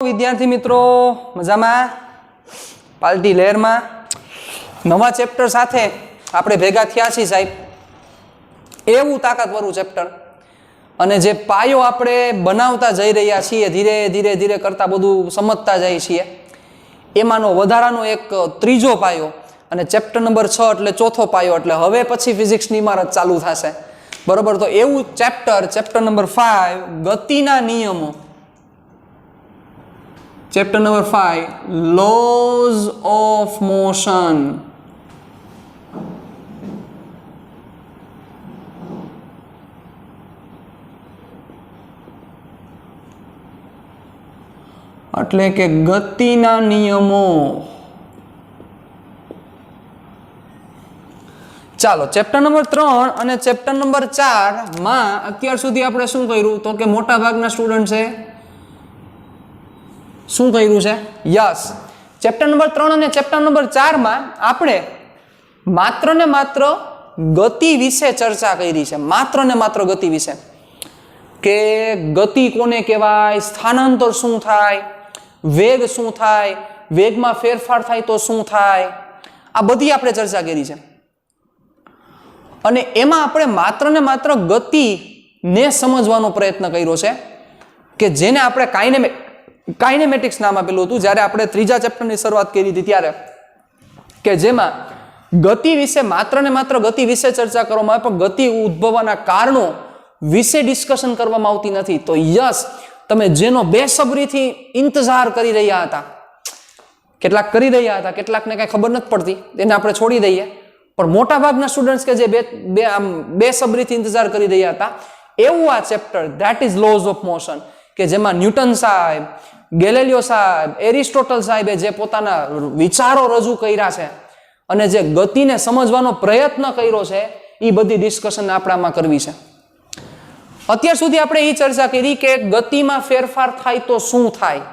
विद्यार्थी मित्रों मजामां पाल्टी लहर में नवा चेप्टर साथे आपणे भेगा थया छीए साहेब। एवुं ताकतवरुं चेप्टर अने जे पायो आपणे बनावता जई रह्या छीए, धीरे धीरे धीरे करता बधुं समजता जाईए छीए। एमांनो वधारानो एक त्रीजो पायो अने चेप्टर नंबर 6 એટલે ચોથો પાયો, એટલે હવે પછી ફિઝિક્સની ઇમારત ચાલુ થશે, બરોબર। તો એવું ચેપ્ટર નંબર 5 ગતિના નિયમો, chapter number 5 laws of motion. એટલે કે ગતિના નિયમો। ચાલો ચેપ્ટર નંબર 3 અને ચેપ્ટર નંબર 4 માં અત્યાર સુધી આપણે શું કર્યું તો કે મોટા ભાગના સ્ટુડન્ટ છે શું કર્યું છે? યસ, ચેપ્ટર નંબર 3 અને ચેપ્ટર નંબર 4 માં આપણે માત્ર ને માત્ર ગતિ વિશે ચર્ચા કરી છે। માત્ર ને માત્ર ગતિ વિશે કે ગતિ કોને કહેવાય, સ્થાનાંતર શું થાય, વેગ શું થાય, વેગમાં ફેરફાર થાય તો શું થાય, આ બધી આપણે ચર્ચા કરી છે। અને એમાં આપણે માત્ર ને માત્ર ગતિને સમજવાનો પ્રયત્ન કર્યો છે કે જેને આપણે કાઇનેમેટિક્સ નામ આપેલું હતું જ્યારે આપણે ત્રીજા ચેપ્ટરની શરૂઆત કરી હતી ત્યારે, કે જેમાં ગતિ વિશે માત્ર ને માત્ર ગતિ વિશે ચર્ચા કરવામાં આવે પણ ગતિ ઉદ્ભવવાના કારણો વિશે ડિસ્કશન કરવામાં આવતી નથી। તો યસ, તમે જેનો બેસબરીથી ઇંતજાર કરી રહ્યા હતા, કેટલાક કરી રહ્યા હતા, કેટલાકને કઈ ખબર નથી પડતી, એને આપણે છોડી દઈએ, પણ મોટા ભાગના સ્ટુડન્ટ્સ કે જે બેસબરીથી ઇંતજાર કરી રહ્યા હતા, એવું આ chapter that is lose of motion, કે જેમાં ન્યૂટન સાહેબ, ગેલેલિયો સાહેબ, એરિસ્ટોટલ સાહેબે જે પોતાના વિચારો રજૂ કર્યા છે અને જે ગતિને સમજવાનો પ્રયત્ન કર્યો છે એ બધી ડિસ્કશન આપણામાં કરવી છે। અત્યાર સુધી આપણે એ ચર્ચા કરી કે ગતિમાં ફેરફાર થાય તો શું થાય,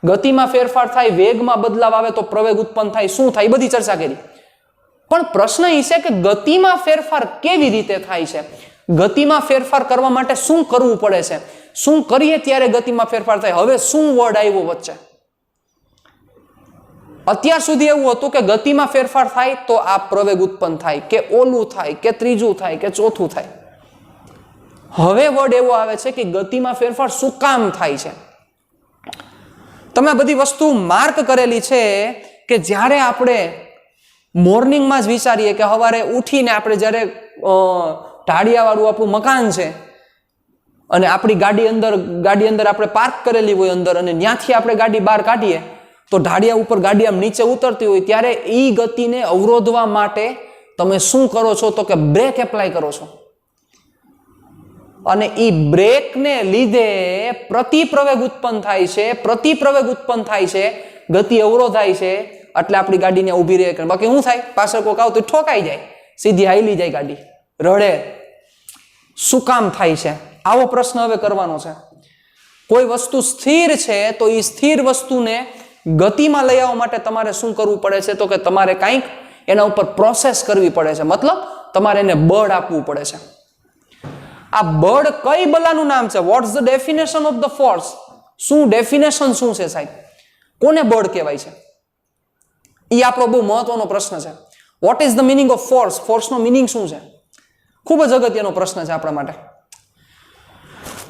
ગતિમાં ફેરફાર થાય, વેગમાં બદલાવ આવે તો પ્રવેગ ઉત્પન્ન થાય, શું થાય, એ બધી ચર્ચા કરી। પણ પ્રશ્ન એ છે કે ગતિમાં ફેરફાર કેવી રીતે થાય છે, ગતિમાં ફેરફાર કરવા માટે શું કરવું પડે છે, શું કરીએ ત્યારે ગતિમાં ફેરફાર થાય। હવે શું વર્ડ આવ્યો વચ્ચે? અત્યાર સુધી એવું હતું કે ગતિમાં ફેરફાર થાય તો આ પ્રવેગ ઉત્પન્ન થાય, કે ઓલું થાય, કે ત્રીજું થાય, કે ચોથું થાય। હવે વર્ડ એવો આવે છે કે ગતિમાં ફેરફાર શું કામ થાય છે। તમે બધી વસ્તુ માર્ક કરેલી છે કે જ્યારે આપણે મોર્નિંગમાં જ વિચારીએ કે સવારે ઉઠીને આપણે જ્યારે ઢાળિયાવાળું આપણું મકાન છે અને આપણી ગાડી અંદર આપણે પાર્ક કરેલી હોય અંદર, અને ત્યાંથી આપણે ગાડી બહાર કાઢીએ તો ઢાળિયા ઉપર ગાડી આમ નીચે ઉતરતી હોય ત્યારે એ ગતિને અવરોધવા માટે તમે શું કરો છો તો કે બ્રેક એપ્લાય કરો છો, અને એ બ્રેકને લીધે પ્રતિપ્રવેગ ઉત્પન્ન થાય છે, પ્રતિપ્રવેગ ઉત્પન્ન થાય છે, ગતિ અવરોધાય છે, એટલે આપણી ગાડીને ઊભી રહે। બાકી શું થાય, પાછળ કોઈક આવતું ઠોકાઈ જાય, સીધી હાલી જાય ગાડી, રડે। શું કામ થાય છે આવો પ્રશ્ન હવે કરવાનો છે। કોઈ વસ્તુ સ્થિર છે તો એ સ્થિર વસ્તુને ગતિમાં લઈ આવવા માટે તમારે શું કરવું પડે છે તો કે તમારે કંઈક એના ઉપર પ્રોસેસ કરવી પડે છે, મતલબ તમારે એને બળ આપવું પડે છે। આ બળ કઈ બલાનું નામ છે? What's the definition of the force? શું ડેફિનેશન શું છે સાહેબ, કોને બળ કહેવાય છે? એ આપણો બહુ મહત્વનો પ્રશ્ન છે। What is the meaning of force? ફોર્સનો મિનિંગ શું છે? ખૂબ જ અગત્યનો પ્રશ્ન છે આપણા માટે।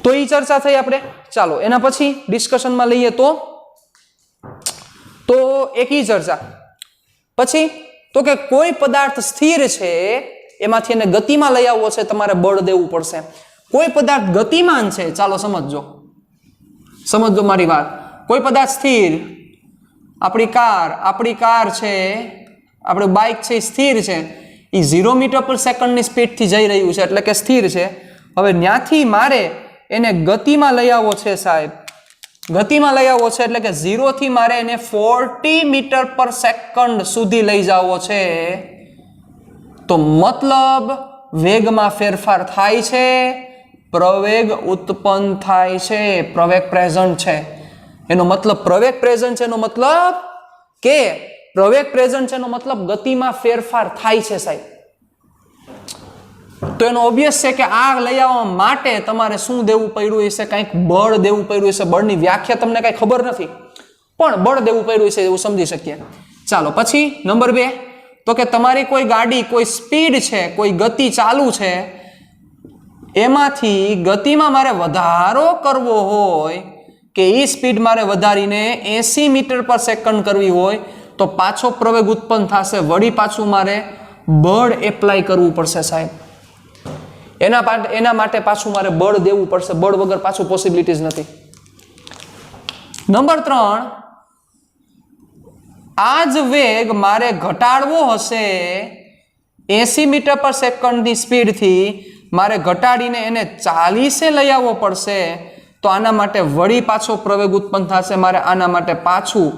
તો એ ચર્ચા થઈ આપણે। ચાલો એના પછી ડિસ્કશનમાં લઈએ તો એક ઈ ચર્ચા પછી તો કે કોઈ પદાર્થ સ્થિર છે એમાંથી એને ગતિમાં લઈ આવવો છે, તમારે બળ દેવું પડશે। કોઈ પદાર્થ ગતિમાન છે, ચાલો સમજો મારી વાત। કોઈ પદાર્થ સ્થિર, આપણી કાર છે, આપણે બાઇક છે, સ્થિર છે, એ 0 મીટર પર સેકન્ડની સ્પીડથી જઈ રહ્યું છે, એટલે કે સ્થિર છે। હવે ત્યાંથી મારે એને ગતિમાં લઈ આવવો છે સાહેબ, ગતિમાં લઈ આવવો છે એટલે કે 0 થી મારે એને 40 મીટર પર સેકન્ડ સુધી લઈ જવો છે। તો મતલબ વેગમાં ફેરફાર થાય છે, પ્રવેગ ઉત્પન્ન થાય છે, પ્રવેગ પ્રેઝન્ટ છે। એનો મતલબ પ્રવેગ પ્રેઝન્ટ છે, એનો મતલબ કે પ્રવેગ પ્રેઝન્ટ છે, એનો મતલબ ગતિમાં ફેરફાર થાય છે સાહેબ। તો એનો ઓબ્વિયસ છે કે આ લઈ આવવા માટે તમારે શું દેવું પડ્યું હશે, કંઈક બળ દેવું પડ્યું હશે. બળની વ્યાખ્યા તમને કંઈ ખબર નથી, પણ બળ દેવું પડ્યું હશે એવું સમજી શકીએ. ચાલો પછી નંબર 2, તો કે તમારી કોઈ ગાડી, કોઈ સ્પીડ છે, કોઈ ગતિ ચાલુ છે, એમાંથી ગતિમાં મારે વધારો કરવો હોય કે એ સ્પીડ મારે વધારીને 80 મીટર પર સેકન્ડ કરવી હોય તો પાછો પ્રવેગ ઉત્પન્ન થશે, વળી પાછું મારે બળ એપ્લાય કરવું પડશે સાહેબ. એના માટે પાછું મારે બળ દેવું પડશે, બળ વગર પાછું પોસિબિલિટીઝ નથી. નંબર 3, આ જ વેગ મારે ઘટાડવો હશે 80 મીટર પર સેકન્ડની સ્પીડથી મારે ઘટાડીને એને 40 લઈ આવવો પડશે, તો આના માટે વળી પાછો પ્રવેગ ઉત્પન્ન થશે, મારે આના માટે પાછું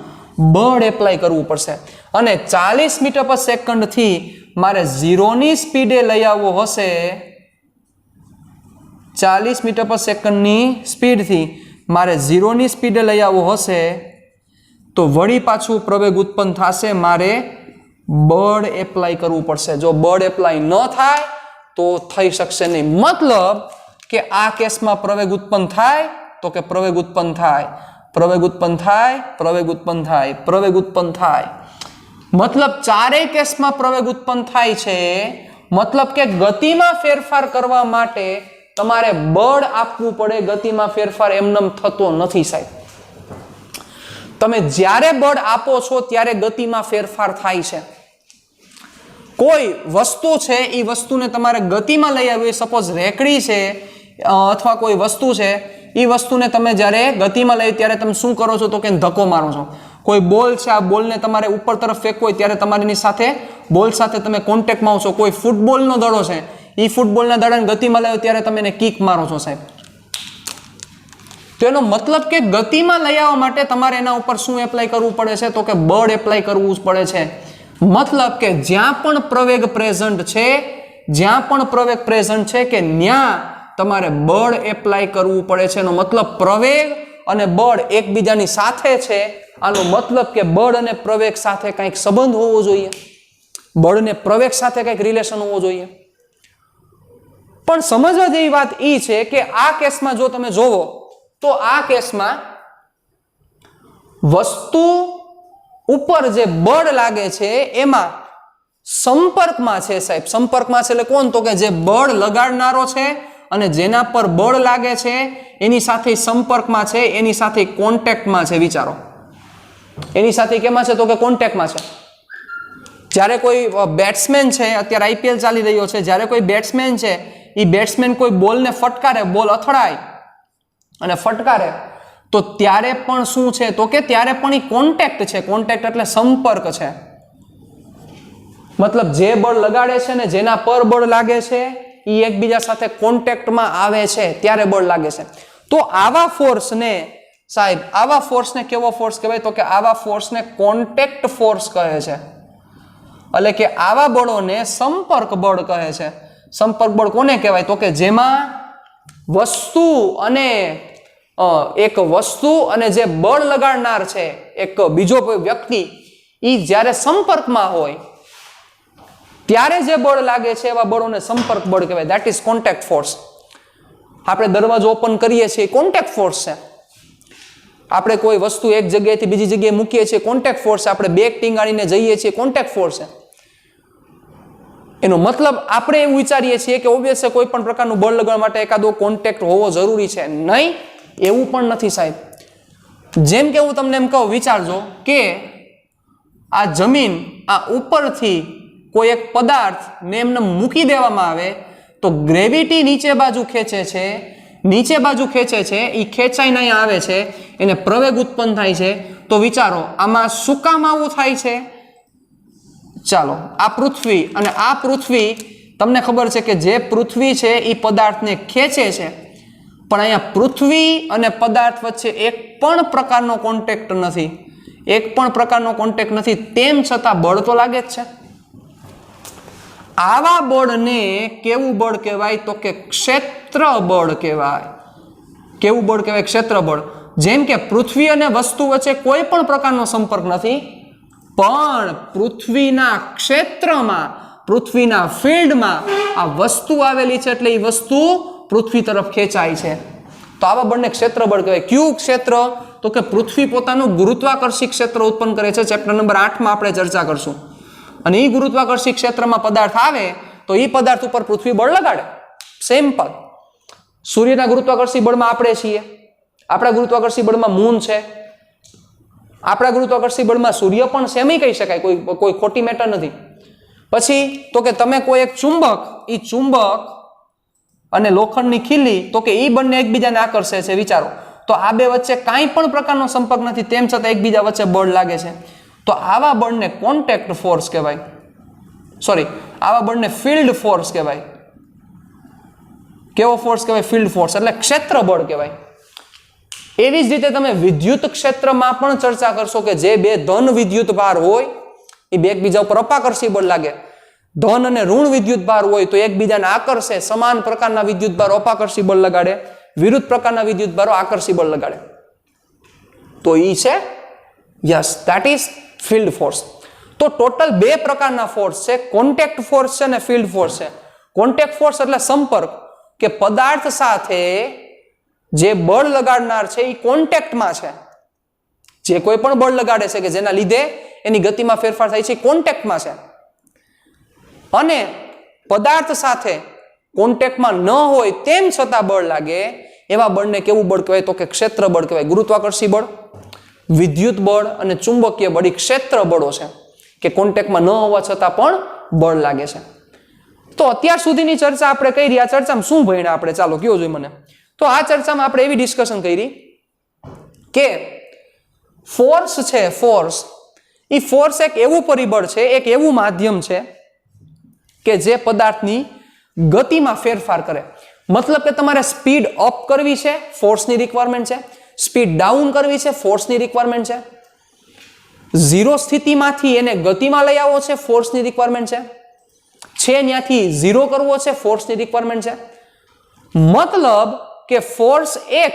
બળ એપ્લાય કરવું પડશે. અને 40 મીટર પર સેકન્ડથી મારે 0ની સ્પીડે લઈ આવવો હશે, 40 મીટર પર સેકન્ડની સ્પીડથી મારે 0ની સ્પીડે લઈ આવવો હશે, તો વળી પાછું પ્રવેગ ઉત્પન્ન થશે, મારે બળ એપ્લાય કરવું પડશે. જો બળ એપ્લાય ન થાય તો થઈ શકશે નહીં. મતલબ કે આ કેસમાં પ્રવેગ ઉત્પન્ન થાય તો કે પ્રવેગ ઉત્પન્ન થાય, પ્રવેગ ઉત્પન્ન થાય, પ્રવેગ ઉત્પન્ન થાય, પ્રવેગ ઉત્પન્ન થાય. મતલબ ચારેય કેસમાં પ્રવેગ ઉત્પન્ન થાય છે. મતલબ કે ગતિમાં ફેરફાર કરવા માટે તમારે બળ આપવું પડે, ગતિમાં ફેરફાર એમનેમ થતો નથી સાહેબ. તમે જ્યારે બળ આપો છો ત્યારે ગતિમાં ફેરફાર થાય છે. કોઈ વસ્તુ છે એ વસ્તુને તમારે ગતિમાં લઈ આવવી, સપોઝ રેકડી છે અથવા કોઈ વસ્તુ છે, એ વસ્તુને તમે જ્યારે ગતિમાં લઈ ત્યારે તમે શું કરો છો તો કે ધક્કો મારો છો. કોઈ બોલ છે, આ બોલને તમારે ઉપર તરફ ફેંકવો હોય ત્યારે તમારીની સાથે બોલ સાથે તમે કોન્ટેક્ટમાં આવશો. કોઈ ફૂટબોલનો દડો છે, એ ફૂટબોલના દડાને ગતિમાં લાવ્યો ત્યારે તમે એને કિક મારો છો સાહેબ. તો એનો મતલબ કે ગતિમાં લઈ આવવા માટે તમારે એના ઉપર શું એપ્લાય કરવું પડે છે તો કે બળ એપ્લાય કરવું જ પડે છે. મતલબ કે જ્યાં પણ પ્રવેગ પ્રેઝન્ટ છે, જ્યાં પણ પ્રવેગ પ્રેઝન્ટ છે કે ત્યાં તમારે બળ એપ્લાય કરવું પડે છે. એનો મતલબ પ્રવેગ અને બળ એકબીજાની સાથે છે. આનો મતલબ કે બળ અને પ્રવેગ સાથે કંઈક સંબંધ હોવો જોઈએ, બળને પ્રવેગ સાથે કંઈક રિલેશન હોવો જોઈએ. પણ સમજવા જેવી વાત એ છે કે આ કેસમાં જો તમે જોવો તો આ કેસમાં વસ્તુ ઉપર જે બળ લાગે છે એમાં સંપર્કમાં છે સાહેબ. સંપર્કમાં છે એટલે કોણ? તો કે જે બળ લગાડનારો છે અને જેના પર બળ લાગે છે એની સાથે સંપર્કમાં છે, એની સાથે કોન્ટેક્ટમાં છે. વિચારો, એની સાથે કેમાં છે તો કે કોન્ટેક્ટમાં છે. જ્યારે કોઈ બેટ્સમેન છે, અત્યારે આઈપીએલ ચાલી રહ્યો છે, જ્યારે કોઈ બેટ્સમેન છે એ બેટ્સમેન કોઈ બોલને ફટકારે, બોલ અથડાય અને ફટકારે, તો ત્યારે પણ શું છે તો કે ત્યારે પણ એ કોન્ટેક્ટ છે. કોન્ટેક્ટ એટલે સંપર્ક છે. મતલબ જે બળ લગાડે છે ને જેના પર બળ લાગે છે એ એકબીજા સાથે કોન્ટેક્ટમાં આવે છે ત્યારે બળ લાગે છે. તો આવા ફોર્સને સાહેબ, આવા ફોર્સને કેવો ફોર્સ કહેવાય તો કે આવા ફોર્સને કોન્ટેક્ટ ફોર્સ કહે છે. એટલે કે આવા બળોને સંપર્ક બળ કહે છે. સંપર્ક બળ કોને કહેવાય તો કે જેમાં વસ્તુ અને એક વસ્તુ અને જે બળ લગાડનાર છે એક બીજો વ્યક્તિ, એ જ્યારે સંપર્કમાં હોય ત્યારે જે બળ લાગે છે એવા બળોને સંપર્ક બળ કહેવાય. That is contact force. આપણે દરવાજો ઓપન કરીએ છીએ, કોન્ટેક્ટ ફોર્સ છે. આપણે કોઈ વસ્તુ એક જગ્યાએથી બીજી જગ્યાએ મૂકીએ છીએ, કોન્ટેક્ટ ફોર્સ છે. આપણે બેગ ટીંગાડીને જઈએ છીએ, કોન્ટેક્ટ ફોર્સ છે. એનો મતલબ આપણે એવું વિચારીએ છીએ કે ઓબ્વિયસ છે કોઈ પણ પ્રકારનું બળ લગાડવા માટે એકાદો કોન્ટેક્ટ હોવો જરૂરી છે. નહીં, એવું પણ નથી સાહેબ. જેમ કે હું તમને એમ કહું, વિચારજો કે આ જમીન, આ ઉપરથી કોઈ એક પદાર્થને એમને મૂકી દેવામાં આવે તો ગ્રેવિટી નીચે બાજુ ખેંચે છે, નીચે બાજુ ખેંચે છે, એ ખેંચાઈને અહીંયા આવે છે, એને પ્રવેગ ઉત્પન્ન થાય છે. તો વિચારો આમાં શું કામ આવું થાય છે? ચાલો, આ પૃથ્વી અને આ પૃથ્વી, તમને ખબર છે કે જે પૃથ્વી છે એ પદાર્થને ખેંચે છે, પણ અહીંયા પૃથ્વી અને પદાર્થ વચ્ચે એક પણ પ્રકારનો કોન્ટેક્ટ નથી, એક પણ પ્રકારનો કોન્ટેક્ટ નથી. તેમ છતાં બળ તો લાગે જ છે. આવા બળને કેવું બળ કહેવાય તો કે ક્ષેત્ર બળ કહેવાય. કેવું બળ કહેવાય? ક્ષેત્ર બળ. જેમ કે પૃથ્વી અને વસ્તુ વચ્ચે કોઈ પણ પ્રકારનો સંપર્ક નથી, પણ પૃથ્વીના ક્ષેત્રમાં પૃથ્વીના ફિલ્ડમાં આ વસ્તુ આવેલી છે એટલે એ વસ્તુ પૃથ્વી તરફ ખેંચાય છે. તો આવા બળને ક્ષેત્રબળ કહેવાય. કયું ક્ષેત્ર? તો કે પૃથ્વી પોતાનું ગુરુત્વાકર્ષી ક્ષેત્ર ઉત્પન્ન કરે છે. ચેપ્ટર નંબર 8 માં આપણે ચર્ચા કરશું. અને એ ગુરુત્વાકર્ષી ક્ષેત્રમાં પદાર્થ આવે તો એ પદાર્થ ઉપર પૃથ્વી બળ લગાડે. સિમ્પલ. સૂર્યના ગુરુત્વાકર્ષી બળમાં આપણે છીએ, આપણા ગુરુત્વાકર્ષી બળમાં મૂન છે, આપણા ગુરુત્વાકર્ષી બળમાં સૂર્ય પણ છે, એમ કહી શકાય, કોઈ ખોટી મેટર નથી. પછી તો કે તમે કોઈ એક ચુંબક, એ ચુંબક અને લોખંડની ખીલી, તો કે એ બંને એકબીજાને આકર્ષે છે. વિચારો તો આ બે વચ્ચે કાંઈ પણ પ્રકારનો સંપર્ક નથી, તેમ છતાં એકબીજા વચ્ચે બળ લાગે છે. તો આવા બળને કોન્ટેક્ટ ફોર્સ કહેવાય. સોરી, આવા બળને ફિલ્ડ ફોર્સ કહેવાય. કેવો ફોર્સ કહેવાય? ફિલ્ડ ફોર્સ, એટલે ક્ષેત્ર બળ કહેવાય. એવી જ રીતે તમે વિદ્યુત ક્ષેત્રમાં પણ ચર્ચા કરશો કે જે બે ધન વિદ્યુત ભાર હોય એ બે એકબીજા ઉપર અપાકર્ષી બળ લાગે. ધન અને ઋણ વિદ્યુત ભાર હોય તો એકબીજાને આકર્ષે. સમાન પ્રકારના વિદ્યુત ભારો અપાકર્ષી બળ લગાડે, વિરુદ્ધ પ્રકારના વિદ્યુત ભારો આકર્ષી બળ લગાડે. તો ઈ છે, yes, that is field force. તો ટોટલ બે પ્રકારના ફોર્સ છે, કોન્ટેક્ટ ફોર્સ છે અને ફિલ્ડ ફોર્સ છે. કોન્ટેક્ટ ફોર્સ એટલે સંપર્ક, કે પદાર્થ સાથે જે બળ લગાડનાર છે એ કોન્ટેક્ટમાં છે. જે કોઈ પણ બળ લગાડે છે કે જેના લીધે એની ગતિમાં ફેરફાર થાય છે, એ કોન્ટેક્ટમાં છે. અને પદાર્થ સાથે કોન્ટેક્ટમાં ન હોય તેમ છતાં બળ લાગે, એવા બળને કેવું બળ કહેવાય? તો કે ક્ષેત્ર બળ કહેવાય. ગુરુત્વાકર્ષી બળ, વિદ્યુત બળ અને ચુંબકીય બળ એ ક્ષેત્ર બળો છે કે કોન્ટેક્ટમાં ન હોવા છતાં પણ બળ લાગે છે. તો અત્યાર સુધીની ચર્ચા આપણે કરી, આ ચર્ચામાં શું ભણ્યા આપણે? ચાલો કયો જોઈએ મને. તો આ ચર્ચામાં આપણે એવી ડિસ્કશન કરી કે ફોર્સ છે, ફોર્સ, એ ફોર્સ એક એવું પરિબળ છે, એક એવું માધ્યમ છે કે જે પદાર્થની ગતિમાં ફેરફાર કરે. મતલબ કે તમારે સ્પીડ અપ કરવી છે, ફોર્સની રિક્વાયરમેન્ટ છે. સ્પીડ ડાઉન કરવી છે, ફોર્સની રિક્વાયરમેન્ટ છે. ઝીરો સ્થિતિમાંથી એને ગતિમાં લઈ આવવો છે, ફોર્સની રિક્વાયરમેન્ટ છે. ત્યાંથી ઝીરો કરવો છે, ફોર્સની રિક્વાયરમેન્ટ છે. મતલબ કે ફોર્સ એક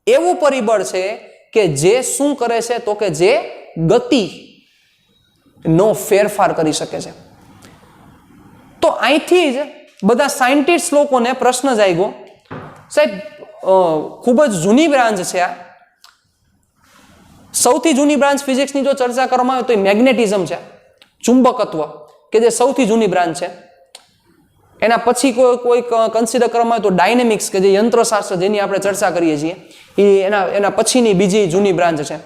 એવું પરિબળ છે કે જે શું કરે છે? તો કે જે ગતિ નો ફેરફાર કરી શકે છે. તો અહીંથી જ બધા સાયન્ટિસ્ટ લોકોને પ્રશ્ન જાગ્યો, સાહેબ ખૂબ જ જૂની બ્રાન્ચ છે આ, સૌથી જૂની બ્રાન્ચ ફિઝિક્સની જો ચર્ચા કરવામાં આવે તો એ મેગ્નેટિઝમ છે, ચુંબકત્વ, કે જે સૌથી જૂની બ્રાન્ચ છે. એના પછી કોઈ કન્સિડર કરવામાં આવે તો ડાયનેમિક્સ, કે જે યંત્રશાસ્ત્ર જેની આપણે ચર્ચા કરીએ છીએ, એ એના પછીની બીજી જૂની બ્રાન્ચ છે.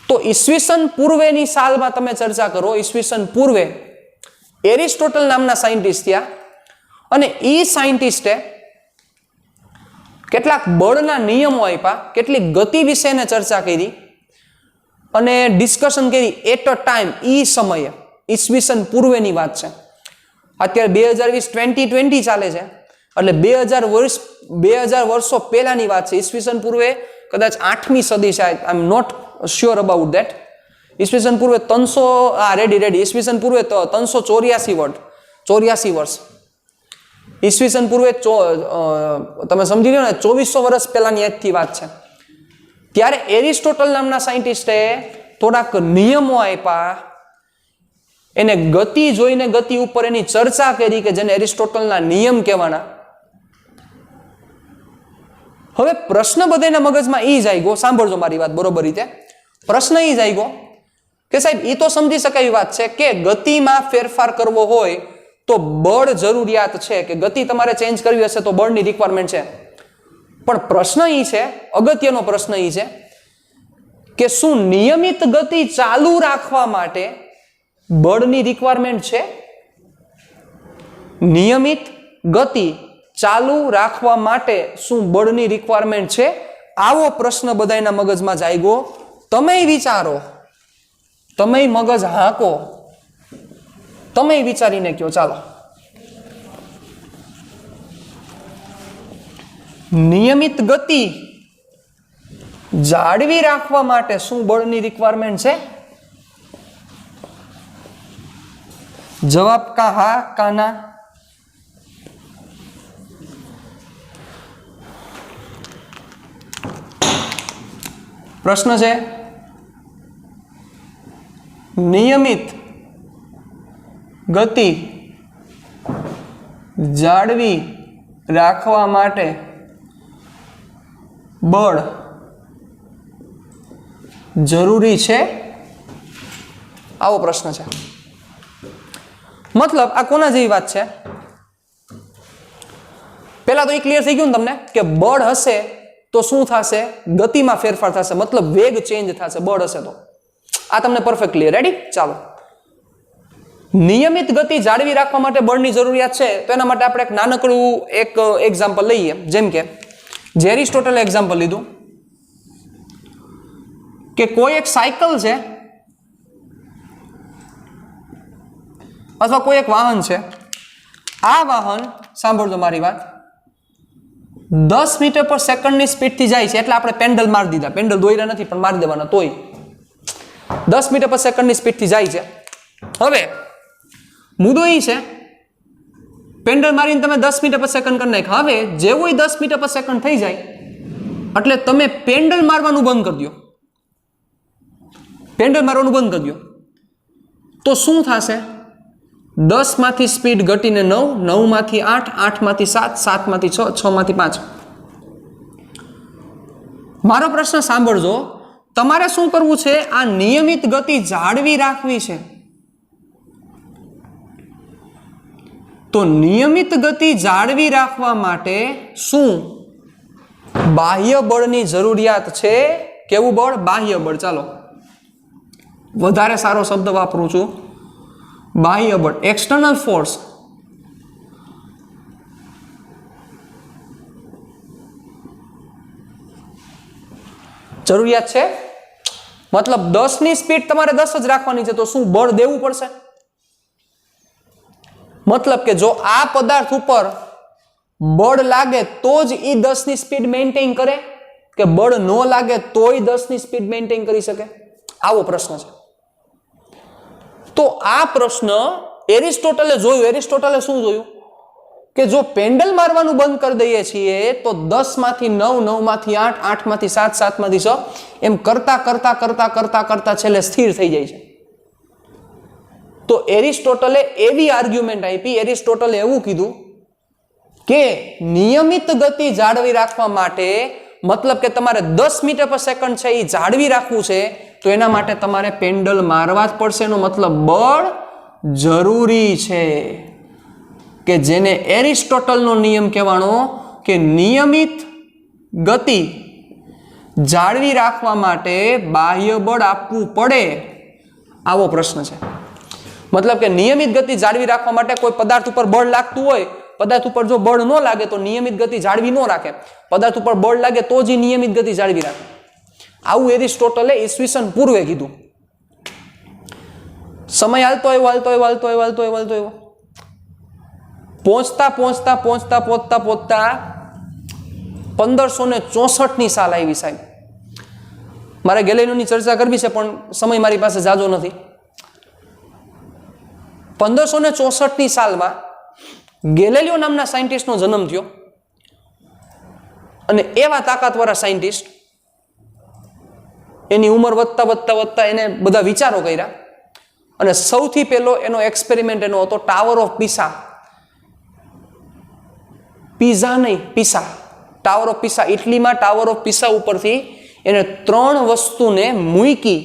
તો ઈસવીસન પૂર્વેની સાલમાં તમે ચર્ચા કરો, ઈસવીસન પૂર્વે એરિસ્ટોટલ નામના સાયન્ટિસ્ટ થયા અને એ સાયન્ટિસ્ટે કેટલાક બળના નિયમો આપ્યા, કેટલીક ગતિ વિશેને ચર્ચા કરી અને ડિસ્કશન કરી એટ અ ટાઈમ, એ સમયે, ઈસવીસન પૂર્વેની વાત છે. અત્યારે 2020 ચાલે છે, એટલે 2000 વર્ષો પહેલાની વાત છે. ઈસવીસન પૂર્વે કદાચ 8મી સદી છે, I am not sure about that. ઈસવીસન પૂર્વે 300 રેડી ઈસવીસન પૂર્વે 384 વર્ષ. ઈસવીસન પૂર્વે તમે સમજી લો ને, 2400 વર્ષ પહેલાની એકથી વાત છે. ત્યારે એરિસ્ટોટલ નામના સાયન્ટિસ્ટે થોડાક નિયમો આપ્યા, એને ગતિ જોઈને ગતિ ઉપર એની ચર્ચા કરી કે જેને એરિસ્ટોટલના નિયમ કહેવાના. હવે પ્રશ્ન બધાના મગજમાં ઈ જાગ્યો, સાંભળજો મારી વાત બરોબર રીતે. પ્રશ્ન ઈ જાગ્યો કે સાહેબ એ તો સમજી શકાય એવી વાત છે કે ગતિમાં ફેરફાર કરવો હોય તો બળ જરૂરિયાત છે, કે ગતિ તમારે ચેન્જ કરવી હશે તો બળની રિક્વાયરમેન્ટ છે. પણ પ્રશ્ન ઈ છે, અગત્યનો પ્રશ્ન ઈ છે કે શું નિયમિત ગતિ ચાલુ રાખવા માટે બળની રિક્વાયરમેન્ટ છે? નિયમિત ગતિ ચાલુ રાખવા માટે શું બળની રિક્વાયરમેન્ટ છે? આવો પ્રશ્ન બધાના મગજમાં જાગ્યો. તમે વિચારો, તમે મગજ હાંકો, તમે વિચારીને કહો. ચાલો, નિયમિત ગતિ જાળવી રાખવા માટે શું બળની રિક્વાયરમેન્ટ છે? જવાબ કા હા કા ના. પ્રશ્ન છે, નિયમિત ગતિ જાળવી રાખવા માટે બળ જરૂરી છે? આવો પ્રશ્ન છે. મતલબ આ કોના જેવી વાત છે? પહેલા તો એ ક્લિયર થઈ ગયું ને તમને કે બળ હશે તો શું થશે? ગતિમાં ફેરફાર થશે, મતલબ વેગ ચેન્જ થશે બળ હશે તો. આ તમને પરફેક્ટ ક્લિયર. રેડી? ચાલો. નિયમિત ગતિ જાળવી રાખવા માટે બળની જરૂરિયાત છે તો એના માટે આપણે એક નાનકડું એક એક્ઝામ્પલ લઈએ. જેમ કે જે એરિસ્ટોટલે એક્ઝામ્પલ લીધું કે કોઈ એક સાયકલ છે અથવા કોઈ એક વાહન છે. આ વાહન, સાંભળજો મારી વાત, 10 મીટર પર સેકન્ડની સ્પીડથી જાય છે. એટલે આપણે પેન્ડલ મારી દીધા, પેન્ડલ દોર્યા નથી પણ મારી દેવાના, તોય 10 મીટર પર સેકન્ડની સ્પીડથી જાય છે. હવે મુદ્દો એ છે, પેન્ડલ મારીને તમે 10 મીટર પર સેકન્ડ કરી નાખ્યા. હવે જેવું 10 મીટર પર સેકન્ડ થઈ જાય એટલે તમે પેન્ડલ મારવાનું બંધ કરી દો. પેન્ડલ મારવાનું બંધ કરી દો તો શું થશે? 10 માંથી સ્પીડ ઘટીને 9, 9 માંથી 8, 8 માંથી 7, 7 માંથી 6, 6 માંથી 5. મારો પ્રશ્ન સાંભળજો, તમારે શું કરવું છે? આ નિયમિત ગતિ જાળવી રાખવી છે. તો નિયમિત ગતિ જાળવી રાખવા માટે શું બાહ્ય બળની જરૂરિયાત છે? કેવું બળ? બાહ્ય બળ. ચાલો વધારે સારો શબ્દ વાપરું છું, બાહ્ય બળ, એક્સટર્નલ ફોર્સ. જરૂરિયાત છે. મતલબ 10 ની સ્પીડ તમારે 10 જ રાખવાની છે તો શું બળ દેવું પડશે? મતલબ કે જો આ પદાર્થ ઉપર બળ લાગે તો જ એ 10 ની સ્પીડ મેન્ટેન કરે કે બળ ન લાગે તોય 10 ની સ્પીડ મેન્ટેન કરી શકે? આવો પ્રશ્ન છે. તો આ પ્રશ્ન એરિસ્ટોટલે જોયું. એરિસ્ટોટલે શું જોયું કે જો પેન્ડલ મારવાનું બંધ કરી દઈએ છીએ તો 10 માંથી 9, 9 માંથી 8, 8 માંથી 7, 7 માંથી 6 એમ કરતા કરતા કરતા કરતા કરતા છેલ્લે સ્થિર થઈ જાય છે. તો એરિસ્ટોટલે એવી આર્ગ્યુમેન્ટ આપી, એરિસ્ટોટલે એવું કીધું કે નિયમિત ગતિ જાળવી રાખવા માટે, મતલબ કે તમારે 10 મીટર પર સેકન્ડ છે એ જાળવી રાખવું છે તો એના માટે તમારે પેન્ડલ મારવા જ પડશે. એનો મતલબ બળ જરૂરી છે, કે જેને એરિસ્ટોટલનો નિયમ કહેવાનો કે નિયમિત ગતિ જાળવી રાખવા માટે બાહ્ય બળ આપવું પડે. આવો પ્રશ્ન છે. મતલબ કે નિયમિત ગતિ જાળવી રાખવા માટે કોઈ પદાર્થ ઉપર બળ લાગતું હોય, પદાર્થ ઉપર જો બળ ન લાગે તો નિયમિત ગતિ જાળવી ન રાખે, પદાર્થ ઉપર બળ લાગે તો જ નિયમિત ગતિ જાળવી રાખે. આવું એરિસ્ટોટલે ઈસવીસન પૂર્વે કીધું. સમય હાલતો આવ્યો પહોંચતા 1564 ની સાલ આવી. સાહેબ મારે ગેલેલિયોની ચર્ચા કરવી છે પણ સમય મારી પાસે જાજો નથી. 1564 ની સાલમાં ગેલેલિયો નામના સાયન્ટિસ્ટનો જન્મ થયો અને એવા તાકાતવાળા સાયન્ટિસ્ટ, એની ઉંમર વધતા એને બધા વિચારો કર્યા અને સૌથી પહેલો એનો એક્સપેરિમેન્ટ એનો હતો tower of Pisa. Tower of Pisa, ઇટલીમાં ટાવર ઓફ પિસા ઉપરથી એને 3 વસ્તુને મૂકી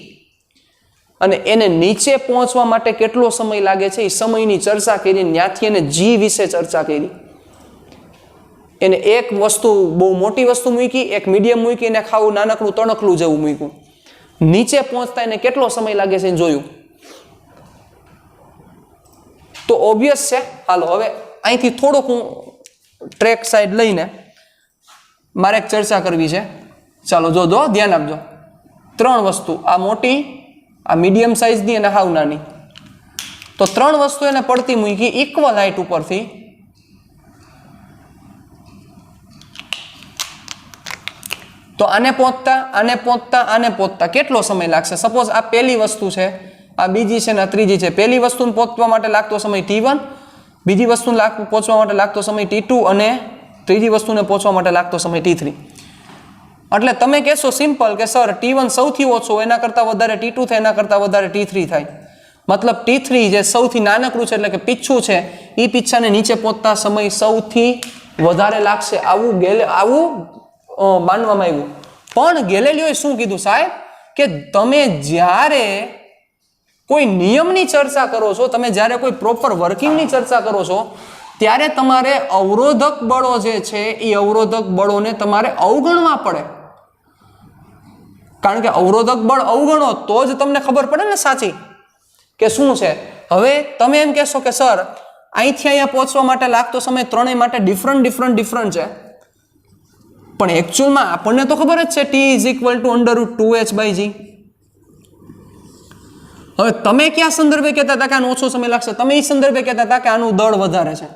અને એને નીચે પહોંચવા માટે કેટલો સમય લાગે છે એ સમયની ચર્ચા કરી. ત્યાંથી એને જી વિશે ચર્ચા કરી. એને એક વસ્તુ બહુ મોટી વસ્તુ મૂકી, એક મીડિયમ મૂકી, એને ખાવું નાનકડું તણકલું જેવું મૂક્યું. નીચે પહોંચતા એને કેટલો સમય લાગે છે જોયું. તો ઓબ્વિયસ છે. હાલો હવે અહીંથી થોડુંક હું ટ્રેક સાઈડ લઈને મારે એક ચર્ચા કરવી છે. ચાલો જો ધ્યાન આપજો. 3 વસ્તુ, આ મોટી, આ મીડિયમ સાઇઝની અને હાવ નાની. તો 3 વસ્તુ એને પડતી મૂકી ઇક્વલ હાઈટ ઉપરથી. તો આને પહોંચતા કેટલો સમય લાગશે? સપોઝ આ પહેલી વસ્તુ છે, આ બીજી છે ને આ ત્રીજી છે. પહેલી વસ્તુને પહોંચવા માટે લાગતો સમય T1, બીજી વસ્તુને પહોંચવા માટે લાગતો સમય T2 અને ત્રીજી વસ્તુને પહોંચવા માટે લાગતો સમય T3. એટલે તમે કહેશો સિમ્પલ કે સર T1 સૌથી ઓછો, એના કરતાં વધારે T2 થાય, એના કરતાં વધારે T3 થાય. મતલબ T3 જે સૌથી નાનકડું છે એટલે કે પીછું છે એ પીછાને નીચે પહોંચતા સમય સૌથી વધારે લાગશે આવું માનવામાં આવ્યું. પણ ગેલેલિયોએ શું કીધું સાહેબ કે તમે જ્યારે કોઈ નિયમની ચર્ચા કરો છો, તમે જ્યારે કોઈ પ્રોપર વર્કિંગની ચર્ચા કરો છો ત્યારે તમારે અવરોધક બળો જે છે એ અવરોધક બળોને તમારે અવગણવા પડે. કારણ કે અવરોધક બળ અવગણો તો જ તમને ખબર પડે ને સાચી કે શું છે. હવે તમે એમ કહેશો કે સર અહીંથી અહીંયા પહોંચવા માટે લાગતો સમય ત્રણેય માટે ડિફરન્ટ છે, પણ એકચ્યુઅલમાં આપણને તો ખબર જ છે T = √2h/g. હવે તમે ક્યાં સંદર્ભે કહેતા હતા કે આનો ઓછો સમય લાગશે? તમે એ સંદર્ભે કહેતા હતા કે આનું દળ વધારે છે,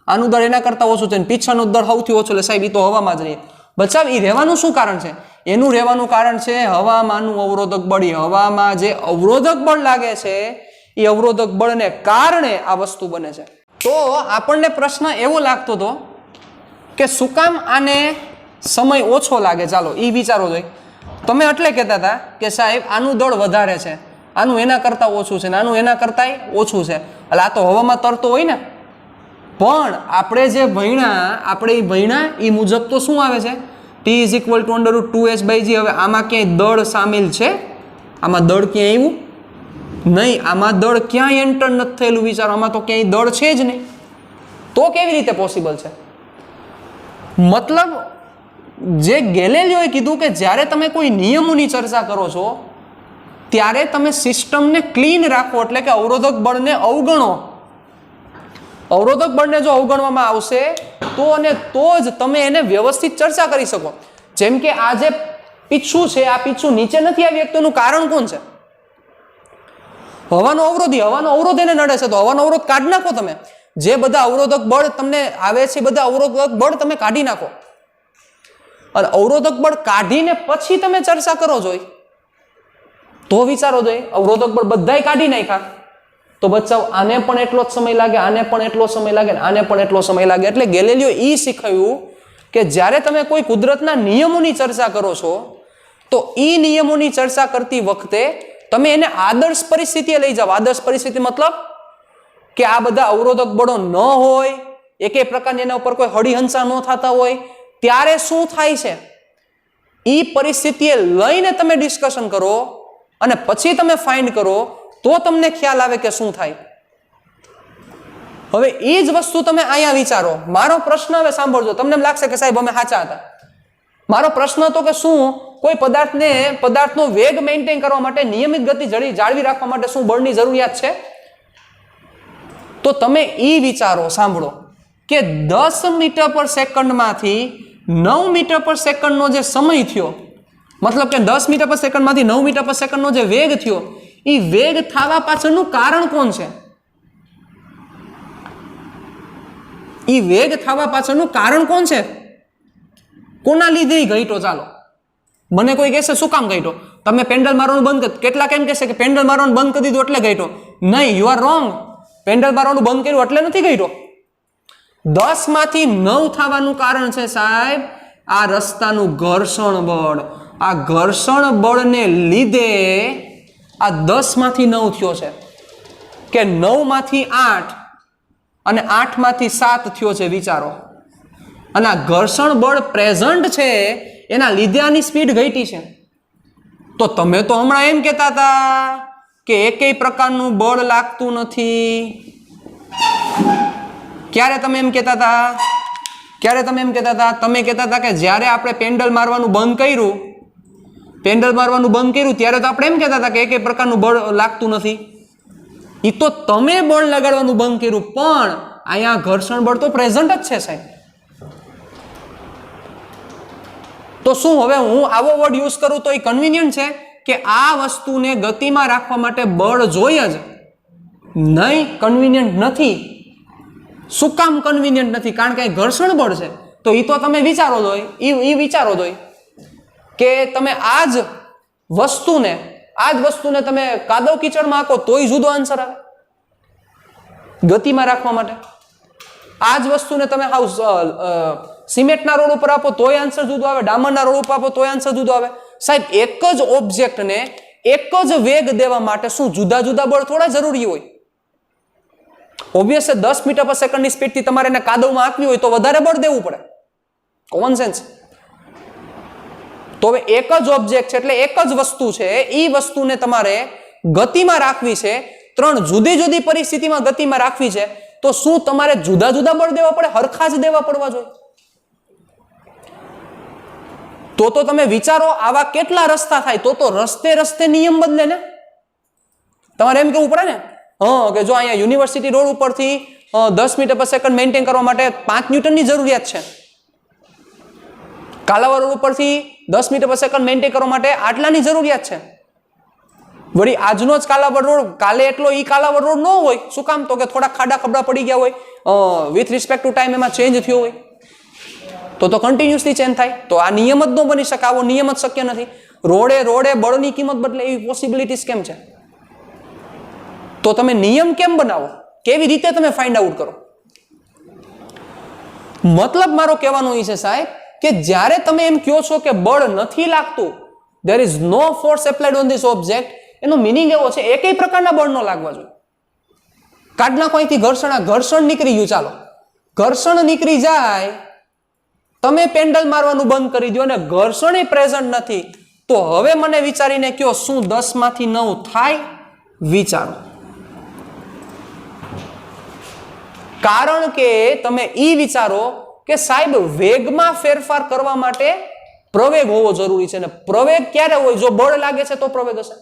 આનું દળ એના કરતા ઓછું છે, પીછાનું દળ સૌથી ઓછું. એટલે સાહેબ એ તો હવામાં જ રહે. બચાવ એ રહેવાનું શું કારણ છે? એનું રહેવાનું કારણ છે હવામાંનું અવરોધક બળ. હવામાં જે અવરોધક બળ લાગે છે એ અવરોધક બળને કારણે આ વસ્તુ બને છે. તો આપણને પ્રશ્ન એવો લાગતો હતો કે શું કામ આને સમય ઓછો લાગે? ચાલો એ વિચારો જોઈએ. તમે એટલે કહેતા હતા કે સાહેબ આનું દળ વધારે છે, આનું એના કરતા ઓછું છે, આનું એના કરતાંય ઓછું છે, એટલે આ તો હવામાં તરતો હોય ને. પણ આપણે જે ભણ્યા એ મુજબ તો શું આવે છે? T = √2h/g. હવે આમાં ક્યાંય દળ સામેલ છે? આમાં દળ ક્યાંય આવ્યું નહીં. આમાં દળ ક્યાંય એન્ટર નથી થયેલું. વિચારો, આમાં તો ક્યાંય દળ છે જ નહીં. તો કેવી રીતે પોસિબલ છે? મતલબ જે ગેલેલિયોએ કીધું કે જ્યારે તમે કોઈ નિયમોની ચર્ચા કરો છો ત્યારે તમે સિસ્ટમને ક્લીન રાખો, એટલે કે અવરોધક બળને અવગણો. અવરોધક બળને જો અવગણવામાં આવશે તો જ તમે એને વ્યવસ્થિત ચર્ચા કરી શકો. જેમ કે આ જે પીછું છે, આ પીછું નીચે નથી આવી શકતું, એનું કારણ કોણ છે? હવાનો અવરોધ એને નડે છે, તો હવાનો અવરોધ કાઢી નાખો. તમે જે બધા અવરોધક બળ તમને આવે છે બધા અવરોધક બળ તમે કાઢી નાખો, અને અવરોધક બળ કાઢીને પછી તમે ચર્ચા કરો જોઈએ. તો વિચારો જોઈએ, અવરોધક બળ બધાય કાઢી નાખ્યા તો બચાવ આને પણ એટલો જ સમય લાગે, આને પણ એટલો સમય લાગે, આને પણ એટલો સમય લાગે. એટલે ગેલેલિયો એ શીખવ્યું કે જ્યારે તમે કોઈ કુદરતના નિયમોની ચર્ચા કરો છો તો એ નિયમોની ચર્ચા કરતી વખતે તમે એને આદર્શ પરિસ્થિતિએ લઈ જાઓ. આદર્શ પરિસ્થિતિ મતલબ કે આ બધા અવરોધક બળો ન હોય, એકે પ્રકારની એના ઉપર કોઈ હળીહંસા ન થતા હોય, ત્યારે શું થાય છે એ પરિસ્થિતિએ લઈને તમે ડિસ્કશન કરો અને પછી તમે ફાઇન્ડ કરો તો તમને ખ્યાલ આવે કે શું થાય. હવે એ જ વસ્તુ તમે અહીંયા વિચારો. મારો પ્રશ્ન હવે સાંભળજો, તમને એમ લાગશે કે સાહેબ અમે સાચા હતા. મારો પ્રશ્ન હતો કે શું કોઈ પદાર્થનો વેગ મેન્ટેન કરવા માટે, નિયમિત ગતિ જાળવી રાખવા માટે શું બળની જરૂરિયાત છે? તો તમે એ વિચારો, સાંભળો કે 10 મીટર/સેકન્ડ માંથી 9 મીટર/સેકન્ડ નો જે સમય થયો, મતલબ કે 10 મીટર/સેકન્ડ માંથી 9 મીટર/સેકન્ડ નો જે વેગ થયો, એ વેગ થવા પાછળનું કારણ કોણ છે? એ વેગ થવા પાછળનું કારણ કોણ છે? કોના લીધે ઘટ્યો? ચાલો મને કોઈ કહેશે શું કામ ઘટ્યો? તમે પેન્ડલ મારવાનું બંધ કરી, કેટલાક એમ કહેશે કે પેન્ડલ મારવાનું બંધ કરી દીધું એટલે ઘટ્યો. નહીં, યુ આર રોંગ. પેન્ડલ મારવાનું બંધ કર્યું એટલે નથી ઘટ્યો. 10 માંથી 9 થવાનું કારણ છે સાહેબ આ રસ્તાનું ઘર્ષણ બળ. આ ઘર્ષણ બળને લીધે આ 10 માંથી 9 થયો છે, કે 9 માંથી 8 અને 8 માંથી 7 થયો છે. વિચારો, અને આ ઘર્ષણ બળ પ્રેઝન્ટ છે એના લીધે આની સ્પીડ ઘટી છે. તો તમે તો હમણાં એમ કહેતા હતા કે એકેય પ્રકારનું બળ લાગતું નથી. ક્યારે તમે એમ કહેતા હતા? તમે કહેતા હતા કે જ્યારે આપણે પેન્ડલ મારવાનું બંધ કર્યું ત્યારે તો આપણે એમ કહેતા હતા કે એકેય પ્રકારનું બળ લાગતું નથી. એ તો તમે બળ લગાડવાનું બંધ કર્યું, પણ અહીંયા ઘર્ષણ બળ તો પ્રેઝન્ટ જ છે સાહેબ. તો શું હવે હું આવો વર્ડ યુઝ કરું તો એ કન્વિનિયન્ટ છે કે આ વસ્તુને ગતિમાં રાખવા માટે બળ જોઈએ જ? નહીં, કન્વિનિયન્ટ નથી. શું કામ કન્વિનિયન્ટ નથી? કારણ કે ઘર્ષણ બળ છે. તો એ તો તમે વિચારો જોઈએ કે તમે આ જ વસ્તુને તમે કાદવ કીચડમાં આખો તોય જુદો આન્સર આવે ગતિમાં રાખવા માટે. આ જ વસ્તુને તમે સિમેન્ટના રોડ ઉપર આપો તોય આન્સર જુદો આવે, ડામરના રોડ ઉપર આપો તોય આન્સર જુદો આવે. સાહેબ એક જ ઓબ્જેક્ટને એક જ વેગ દેવા માટે શું જુદા જુદા બળ થોડા જરૂરી હોય? ઓબ્વિયસ છે 10 મીટર પર સેકન્ડની સ્પીડથી તમારે એને કાદવમાં આંકવી હોય તો વધારે બળ દેવું પડે. Common sense. તો હવે એક જ ઓબ્જેક્ટ છે એટલે એક જ વસ્તુ છે, એ વસ્તુને તમારે ગતિમાં રાખવી છે, 3 જુદી જુદી પરિસ્થિતિમાં ગતિમાં રાખવી છે, તો શું તમારે જુદા જુદા બળ દેવા પડે? હરખા જ દેવા પડવા જોઈએ. તો તમે વિચારો આવા કેટલા રસ્તા થાય? તો રસ્તે રસ્તે નિયમ બદલે ને. તમારે એમ કેવું પડે ને કે જો અહીંયા યુનિવર્સિટી રોડ ઉપરથી 10 મીટર પર સેકન્ડ મેન્ટેન કરવા માટે 5 ન્યૂટનની જરૂરિયાત છે. કાલાવડ રોડ ઉપરથી 10 મીટર પર સેકન્ડ મેન્ટેન કરવા માટે આટલાની જરૂરિયાત છે. વળી આજનો જ કાલાવડ રોડ કાલે એટલો ઈ કાલાવડ રોડ ન હોય. શું કામ? તો કે થોડા ખાડા ખબડા પડી ગયા હોય, વિથ રિસ્પેક્ટ ટુ ટાઈમ એમાં ચેન્જ થયો હોય, તો કન્ટિન્યુઅસલી ચેન્જ થાય. તો આ નિયમ જ ન બની શકે, આવો નિયમ જ શક્ય નથી. રોડે બળની કિંમત બદલે એવી પોસિબિલિટીઝ કેમ છે? તો તમે નિયમ કેમ બનાવો? કેવી રીતે તમે ફાઇન્ડ આઉટ કરો? મતલબ મારો કહેવાનો એ છે સાહેબ કે જ્યારે તમે એમ કહો છો કે બળ નથી લાગતું, there is no force applied on this object, એનો મીનિંગ એવો છે એકેય પ્રકારના બળ ન લાગવા જોઈએ. કાઢ નાખો અહીંથી ઘર્ષણ નીકળી ગયું, ચાલો ઘર્ષણ નીકળી જાય, તમે પેન્ડલ મારવાનું બંધ કરી દો અને ઘર્ષણ પ્રેઝન્ટ નથી, તો હવે મને વિચારીને કયો શું 10 માંથી 9 થાય? વિચારો. કારણ કે તમે ઈ વિચારો કે સાહેબ વેગમાં ફેરફાર કરવા માટે પ્રવેગ હોવો જરૂરી છે, અને પ્રવેગ ક્યારે હોય? જો બળ લાગે છે તો પ્રવેગ હશે.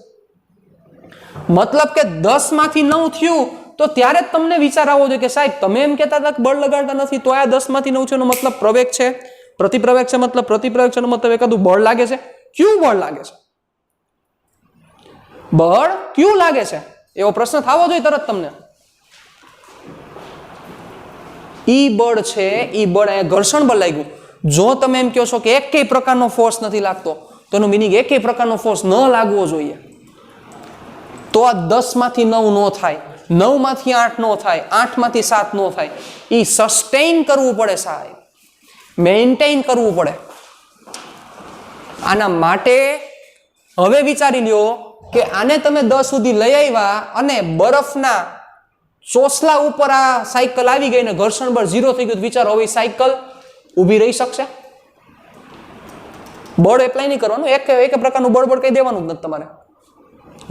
મતલબ કે 10 માંથી 9 થયું તો ત્યારે જ તમને વિચાર આવવો જોઈએ કે સાહેબ તમે એમ કહેતા હતા કે બળ લગાડતા નથી, તો આ 10 માંથી 9 છે એનો મતલબ પ્રવેગ છે, પ્રતિપ્રવેગ છે મતલબ પ્રતિપ્રવેગ છે, મતલબ એકાદું બળ લાગે છે. ક્યું બળ લાગે છે? બળ ક્યું લાગે છે એવો પ્રશ્ન થવો જોઈએ તરત તમને. ઈ બળ છે, ઈ બળ અહીંયા ઘર્ષણ બળ લાગ્યું. જો તમે એમ કહો છો કે એકેય પ્રકારનો ફોર્સ નથી લાગતો, તો એનું મિનિંગ એકેય પ્રકારનો ફોર્સ ન લાગવો જોઈએ. તો આ 10 માંથી 9 નો થાય, 9 માંથી 8 નો થાય, 8 માંથી 7 નો થાય. ઈ સસ્ટેઇન કરવું પડે સાહેબ, મેન્ટેન કરવું પડે. આના માટે હવે વિચારી લ્યો કે આને તમે 10 સુધી લઈ આવ્યા અને બરફના ચોસલા ઉપર આ સાયકલ આવી ગઈ ને ઘર્ષણ બળ 0 થઈ ગયું. વિચારો હવે સાયકલ ઊભી રહી શકશે? બળ એપ્લાય નહીં કરવાનું, એક પ્રકારનું બળ કઈ દેવાનું જ નથી તમારે.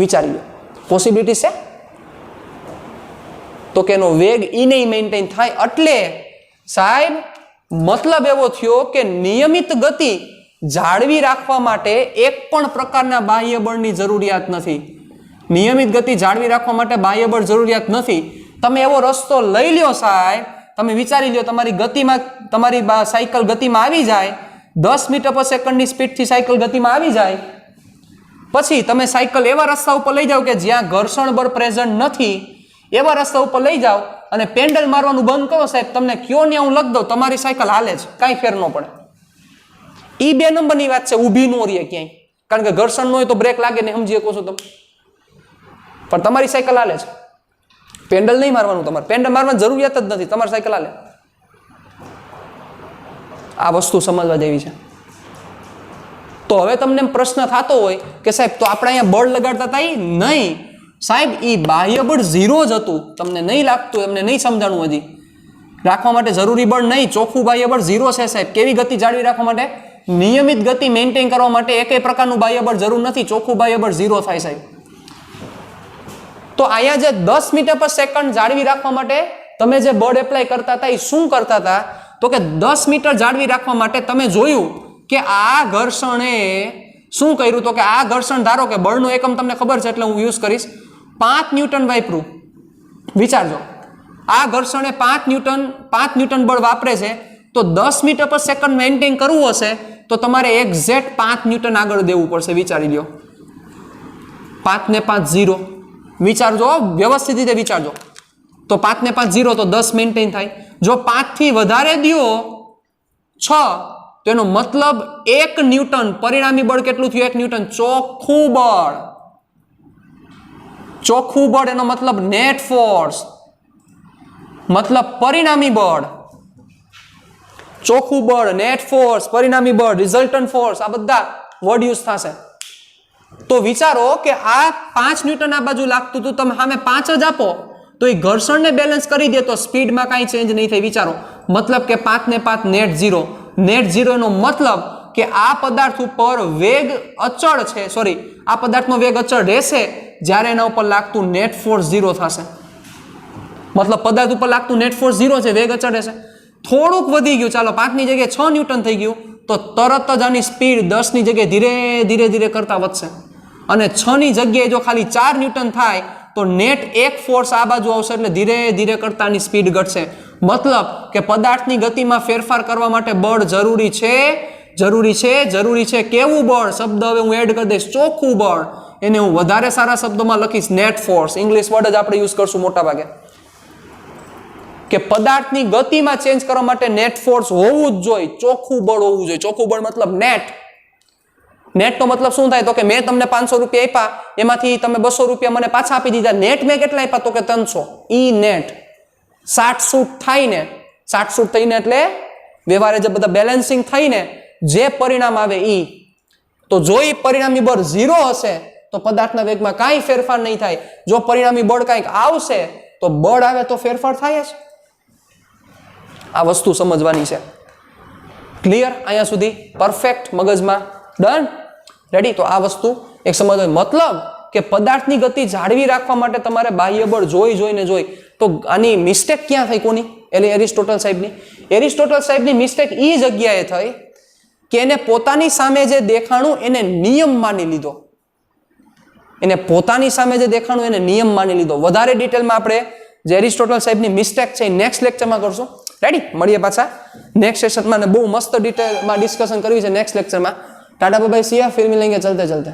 વિચારી લો, પોસિબિલિટી છે? તો કે એનો વેગ ઈ નહીં મેન્ટેન થાય. એટલે સાહેબ મતલબ એવો થયો કે નિયમિત ગતિ જાળવી રાખવા માટે એક પણ પ્રકારના બાહ્ય બળની જરૂરિયાત નથી. નિયમિત ગતિ જાળવી રાખવા માટે બાહ્ય બળ જરૂરિયાત નથી. તમે એવો રસ્તો લઈ લ્યો સાહેબ, તમે વિચારી લ્યો તમારી ગતિમાં, તમારી સાયકલ ગતિમાં આવી જાય, 10 મીટર પર સેકન્ડની સ્પીડથી સાયકલ ગતિમાં આવી જાય, પછી તમે સાયકલ એવા રસ્તા ઉપર લઈ જાઓ કે જ્યાં ઘર્ષણ બળ પ્રેઝન્ટ નથી, એવા રસ્તા ઉપર લઈ જાઓ અને પેન્ડલ મારવાનું બંધ કરો સાહેબ, તમને કયો ને હું લખ દઉં, તમારી સાયકલ હાલે છે, કાંઈ ફેર ન પડે. ઈ 2 નંબરની વાત છે, ઊભી ન રહે ક્યાંય. કારણ કે ઘર્ષણ ન હોય તો બ્રેક લાગે ને, સમજી શકો છો તમે. પણ તમારી સાયકલ હાલે છે, પેન્ડલ નહીં મારવાનું, તમારે પેન્ડલ મારવાની જરૂરિયાત જ નથી, તમારી સાયકલ હાલે. આ વસ્તુ સમજવા જેવી છે. તો હવે તમને પ્રશ્ન થતો હોય કે સાહેબ તો આપણે અહીંયા બળ લગાડતા હતા? નહીં સાહેબ, ઈ બાહ્ય બળ 0 જ હતું. તમને નહીં લાગતું, એમને નહીં સમજાણું હજી. રાખવા માટે જરૂરી બળ નહીં, ચોખ્ખું બાહ્ય બળ 0 છે સાહેબ. કેવી ગતિ જાળવી રાખવા માટે? નિયમિત ગતિ મેન્ટેન કરવા માટે એકેય પ્રકારનું બાહ્ય બળ જરૂર નથી, ચોખ્ખું બાહ્ય બળ 0 થાય સાહેબ. તો અહીંયા જે 10 મીટર પર સેકન્ડ જાળવી રાખવા માટે તમે જે બળ એપ્લાય કરતા હતા એ શું કરતા હતા? તો કે 10 મીટર જાળવી રાખવા માટે તમે જોયું કે આ ઘર્ષણે શું કર્યું? તો કે આ ઘર્ષણ, ધારો કે બળનો એકમ તમને ખબર છે એટલે હું યુઝ કરીશ, 5 ન્યૂટન વાપરું. વિચારજો, આ ઘર્ષણે 5 ન્યૂટન બળ વાપરે છે, તો 10 મીટર પર સેકન્ડ મેન્ટેન કરવું હશે તો તમારે એક્ઝેક્ટ 5 ન્યૂટન આગળ દેવું પડશે. વિચારી લો, 5 ને 5 0. વિચારજો, વ્યવસ્થિત રીતે વિચારજો. તો 5 ને 5 0, તો 10 મેન્ટેન થાય. જો 5 થી વધારે દો 6, તો એનો મતલબ 1 ન્યૂટન, પરિણામી બળ કેટલું થયું? 1 ન્યૂટન. ચોખ્ખું બળ, ચોખ્ખું બળ એનો મતલબ નેટ ફોર્સ, મતલબ પરિણામી બળ. ચોખ્ખું બળ, નેટ ફોર્સ, પરિણામી બળ, રિઝલ્ટન્ટ ફોર્સ, આ બધા વર્ડ યુઝ થશે. તો વિચારો કે આ 5 ન્યૂટન આ બાજુ લાગતું હતું, તમે સામે 5 જ આપો તો એ ઘર્ષણને બેલેન્સ કરી દે તો સ્પીડમાં કાંઈ ચેન્જ નહીં થાય. વિચારો, મતલબ કે 5 ને 5 નેટ ઝીરો. નેટ ઝીરોનો મતલબ કે આ પદાર્થ ઉપર વેગ અચળ છે, સોરી, આ પદાર્થનો વેગ અચળ રહેશે જ્યારે એના ઉપર લાગતું નેટ ફોર્સ ઝીરો થશે. મતલબ પદાર્થ ઉપર લાગતું નેટ ફોર્સ ઝીરો છે, વેગ અચળ રહેશે. થોડુંક વધી ગયું, ચાલો 5 ની જગ્યાએ 6 ન્યૂટન થઈ ગયું, તો તરત જ આની સ્પીડ 10 ની જગ્યાએ ધીરે ધીરે ધીરે કરતા વધશે. અને 6 ની જગ્યાએ જો ખાલી 4 ન્યૂટન થાય તો નેટ એક ફોર્સ આ બાજુ આવશે એટલે ધીરે ધીરે કરતા આની સ્પીડ ઘટશે. મતલબ કે પદાર્થની ગતિમાં ફેરફાર કરવા માટે બળ જરૂરી છે, જરૂરી છે, જરૂરી છે. કેવું બળ? શબ્દ હવે હું એડ કરી દઈશ, ચોખ્ખું બળ. એને હું વધારે સારા શબ્દોમાં લખીશ નેટ ફોર્સ. ઇંગ્લિશ વર્ડ જ આપણે યુઝ કરશું મોટા ભાગે. કે પદાર્થની ગતિમાં ચેન્જ કરવા માટે નેટ ફોર્સ હોવું જ જોઈએ, ચોખ્ખું બળ હોવું જોઈએ. ચોખ્ખું બળ મતલબ નેટ. નેટનો મતલબ શું થાય? તો કે મેં તમને 500 રૂપિયા આપ્યા, એમાંથી તમે 200 રૂપિયા મને પાછા આપી દીધા. નેટ મેં કેટલા આપ્યા? તો કે 300. ઈ નેટ 60 થાય ને, 60 થઈને એટલે વ્યવહારે જે બધા બેલેન્સિંગ થઈને જે પરિણામ આવે ઈ. તો જો ઈ પરિણામી બળ 0 હશે તો પદાર્થના વેગમાં કાંઈ ફેરફાર નહીં થાય. જો પરિણામી બળ કાંઈક આવશે તો બળ આવે તો ફેરફાર થાય જ. આ વસ્તુ સમજવાની છે. ક્લિયર? અહીંયા સુધી પરફેક્ટ મગજમાં? ડન? રેડી? તો આ વસ્તુ એક સમજવાની. મતલબ કે પદાર્થની ગતિ જાળવી રાખવા માટે તમારે બાહ્ય બળ જોઈને જોઈ. તો આની મિસ્ટેક ક્યાં થઈ? કોની? એટલે એરિસ્ટોટલ સાહેબની. એરિસ્ટોટલ સાહેબની મિસ્ટેક એ જગ્યાએ થઈ કે એને પોતાની સામે જે દેખાણું એને નિયમ માની લીધો. એને પોતાની સામે જે દેખાણું એને નિયમ માની લીધો. વધારે ડિટેલમાં આપણે જે એરિસ્ટોટલ સાહેબની મિસ્ટેક છે એ નેક્સ્ટ લેક્ચરમાં કરશું. રેડી? મળીએ પાછા નેક્સ્ટ સેશનમાં. બહુ મસ્ત ડિટેલમાં ડિસ્કશન કરવી છે નેક્સ્ટ લેક્ચરમાં. टाटा बाय बाय, सिया, फिर मिलेंगे चलते चलते.